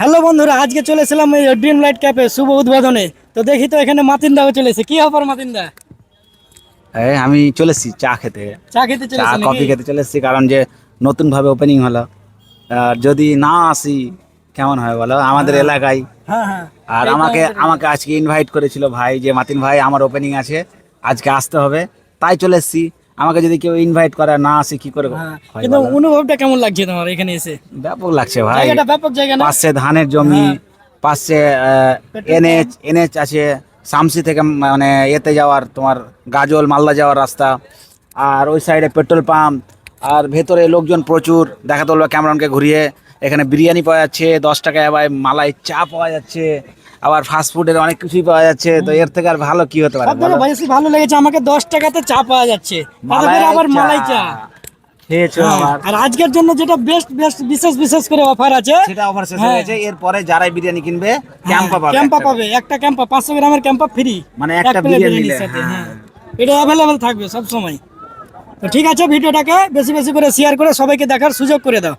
Hello বন্ধুরা, আজকে চলেছিলাম এই ড্রিম লাইট ক্যাফে শুভ উদ্বোধনে। তো দেখি তো এখানে মাতিন দাও চলেছে। কি খবর মাতিন দা? এই আমি চলে এসেছি চা খেতে। চা খেতে চা চলেছে নাকি? কফি খেতে চলে এসেছি, কারণ যে নতুন ভাবে ওপেনিং হলো। আর যদি না আসি কেমন হয় বলো, আমাদের হ্যাঁ এলাকায়। হ্যাঁ হ্যাঁ। আর এই তো আমাকে আমাদের আমাকে আজকে ইনভাইট করেছিল ভাই, যে মাতিন ভাই আমার ওপেনিং আছে, আজকে আসতে হবে। তাই চলে এসেছি। আমাকে যদি কেউ ইনভাইট করে না আসি কি করে হ্যাঁ, হয় কিন্তু বলো? অনুভবটা কেমন লাগছে তোমার এখানে এসে? ব্যাপক লাগছে ভাই। জায়গাটা ব্যাপক জায়গা না? পাশে ধানের জমি, হ্যাঁ। পাশে পেট্রোল এনএইচ পাম্প। এনএইচ আছে। শামসি থেকে মানে এতে যাওয়ার তোমার গাজল মালদা যাওয়ার রাস্তা। আর ওই সাইডে পেট্রোল পাম্প। আর ভেতরে লোকজন প্রচুর, দেখাতে বলবো ক্যামেরনকে ঘুরিয়ে। এখানে বিরিয়ানি পাওয়া যাচ্ছে 10 টাকায়, আবার মালাই চা পাওয়া যাচ্ছে, আবার ফাস্ট ফুডের অনেক কিছুই পাওয়া যাচ্ছে। তো এর থেকে আর ভালো কি হতে পারে সব থেকে বলো? বেশি ভালো লেগেছে আমাকে 10 টাকাতে চা পাওয়া যাচ্ছে, তাতে করে আবার মালাই চা। খেয়েছো হ্যাঁ, আবার? আর আজকের জন্য যেটা বেস্ট বেস্ট বিশেষ বিশেষ করে অফার আছে। সেটা অফার শেষ হয়ে হ্যাঁ, গেছে। এরপরে যারাই বিরিয়ানি কিনবে ক্যাম্পা পাবে, ক্যাম্পা একটা পাবে, একটা ক্যাম্পা 500 গ্রামের ক্যাম্পা ফ্রি। মানে এক একটা প্লেট বিরিয়ানি বিরিয়ানির নিলে। সাথে। হ্যাঁ। হ্যাঁ, এটা অ্যাভেলেবেল থাকবে সব সময়। তো ঠিক আছে, ভিডিওটাকে বেশি বেশি করে শেয়ার করে সবাইকে দেখার সুযোগ করে দাও।